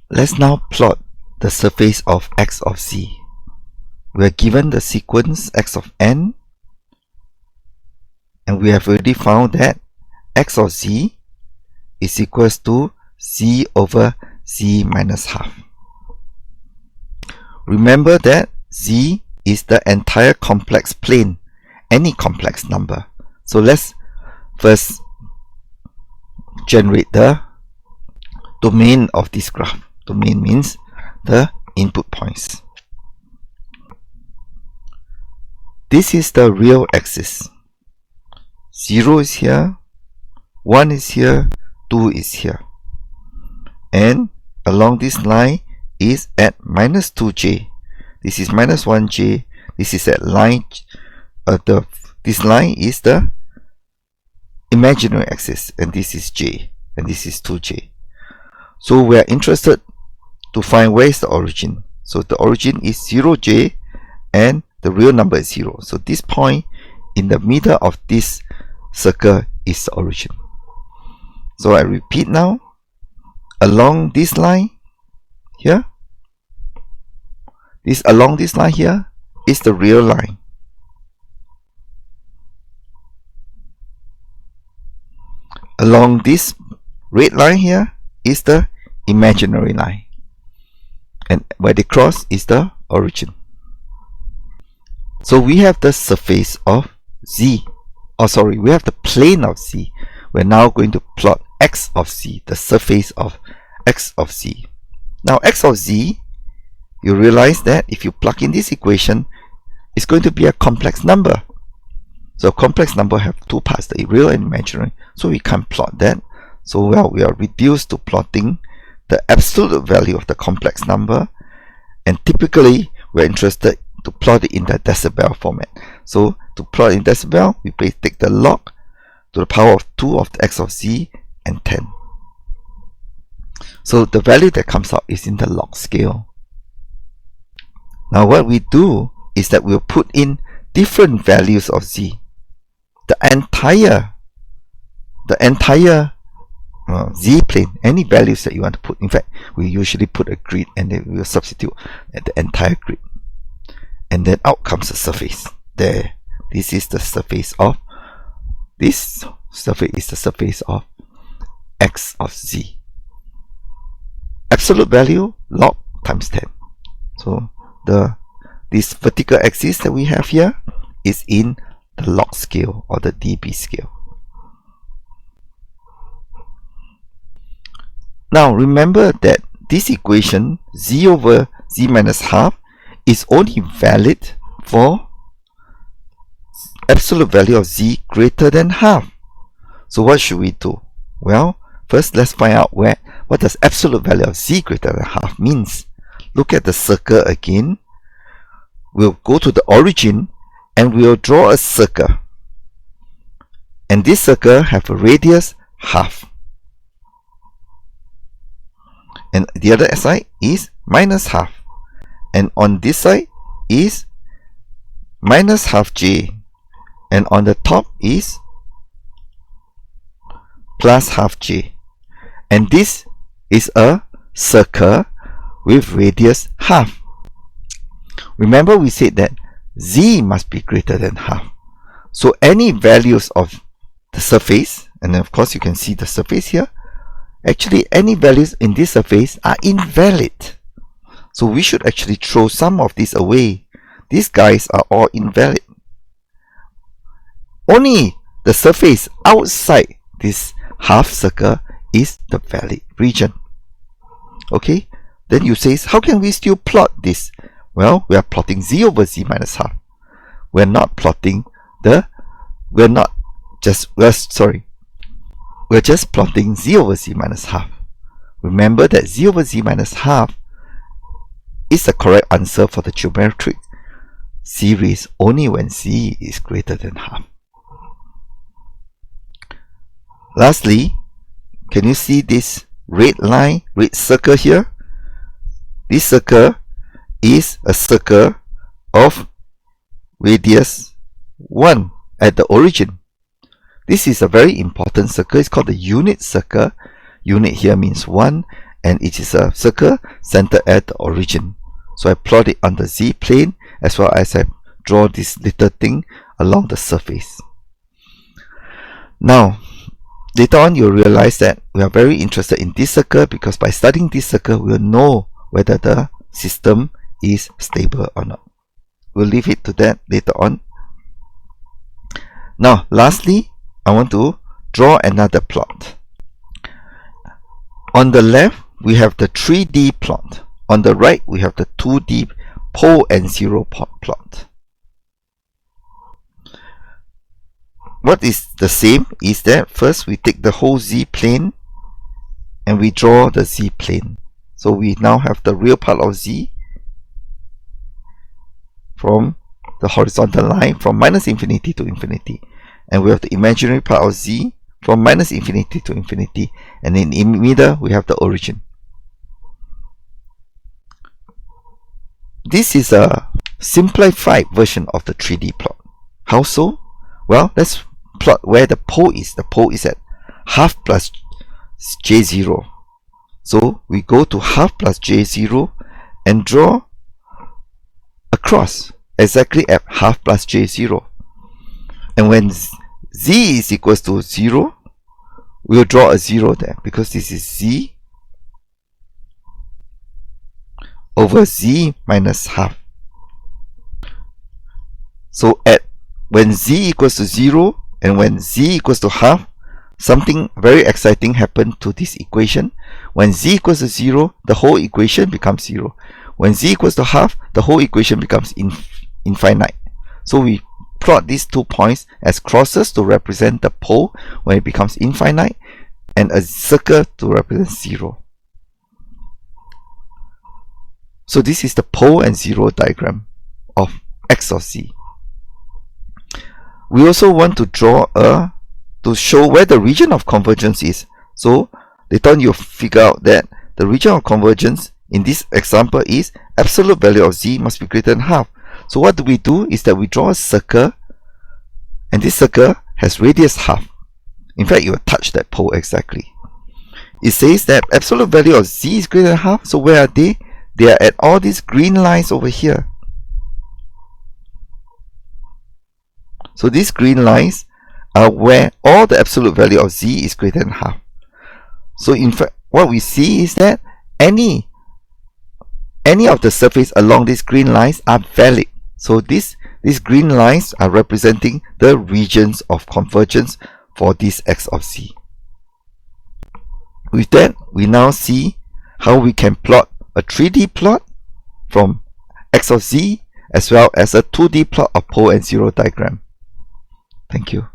Let's now plot the surface of x of z. We are given the sequence x of n, and we have already found that x of z is equals to z over z minus half. Remember that z is the entire complex plane, any complex number. So let's first generate the domain of this graph. Domain means the input points. This is the real axis. 0 is here, 1 is here, 2 is here. And along this line is at minus 2j. This is minus 1j. This is at line, this line is the imaginary axis, and this is j, and this is 2j. So we are interested to find where is the origin. So the origin is 0j, and the real number is 0. So this point in the middle of this circle is the origin. So I repeat now, along this line here, along this line here is the real line. Along this red line here is the imaginary line, and where they cross is the origin. So we have the surface of z, we have the plane of z. We're now going to plot x of z, the surface of x of z. Now x of z, you realize that if you plug in this equation, it's going to be a complex number. So complex number have two parts, the real and imaginary. So we can't plot that. So well, we are reduced to plotting the absolute value of the complex number, and typically we're interested to plot it in the decibel format. So to plot in decibel, we take the log to the power of 2 of the x of z and 10. So the value that comes out is in the log scale. Now what we do is that we'll put in different values of z. The entire z plane, any values that you want to put. In fact, we usually put a grid and then we will substitute at the entire grid. And then out comes the surface. There. This is the surface of x of z. Absolute value log times 10. So this vertical axis that we have here is in the log scale or the dB scale. Now remember that this equation z over z minus half is only valid for absolute value of z greater than half. So what should we do? Well, first let's find out what does absolute value of z greater than half means. Look at the circle again. We'll go to the origin and we'll draw a circle. And this circle have a radius half. And the other side is minus half. And on this side is minus half j. And on the top is plus half j. And this is a circle with radius half. Remember we said that z must be greater than half. So any values of the surface, and then of course you can see the surface here, actually any values in this surface are invalid. So we should actually throw some of these away. These guys are all invalid. Only the surface outside this half circle is the valid region. Okay, then you say, how can we still plot this? Well, we are plotting z over z minus half. We're just plotting z over z minus half. Remember that z over z minus half is the correct answer for the geometric series only when z is greater than half. Lastly, can you see this red line, red circle here? This circle is a circle of radius 1 at the origin. This is a very important circle. It's called the unit circle. Unit here means 1, and it is a circle centered at the origin. So I plot it on the z plane, as well as I draw this little thing along the surface. Now, later on you'll realize that we are very interested in this circle, because by studying this circle we'll know whether the system is stable or not. We'll leave it to that later on. Now, lastly, I want to draw another plot. On the left, we have the 3D plot. On the right, we have the 2D pole and zero plot. What is the same is that first we take the whole z-plane and we draw the z-plane. So we now have the real part of z from the horizontal line from minus infinity to infinity, and we have the imaginary part of z from minus infinity to infinity, and in the middle we have the origin. This is a simplified version of the 3D plot. How so? Well, let's plot where the pole is. The pole is at half plus j0. So we go to half plus j0 and draw a cross exactly at half plus j0. And when z is equals to 0, we'll draw a 0 there, because this is z over z minus half. So when z equals to 0 and when z equals to half, something very exciting happened to this equation. When z equals to 0, the whole equation becomes 0. When z equals to half, the whole equation becomes infinite. So we plot these 2 points as crosses to represent the pole when it becomes infinite, and a circle to represent 0. So this is the pole and 0 diagram of x of z. We also want to draw to show where the region of convergence is. So later on you'll figure out that the region of convergence in this example is absolute value of z must be greater than half. So what we do is that we draw a circle, and this circle has radius half. In fact, you will touch that pole exactly. It says that absolute value of z is greater than half. So where are they? They are at all these green lines over here. So these green lines are where all the absolute value of z is greater than half. So in fact, what we see is that any of the surface along these green lines are valid. So these green lines are representing the regions of convergence for this x of z. With that, we now see how we can plot a 3D plot from x of z, as well as a 2D plot of pole and 0 diagram. Thank you.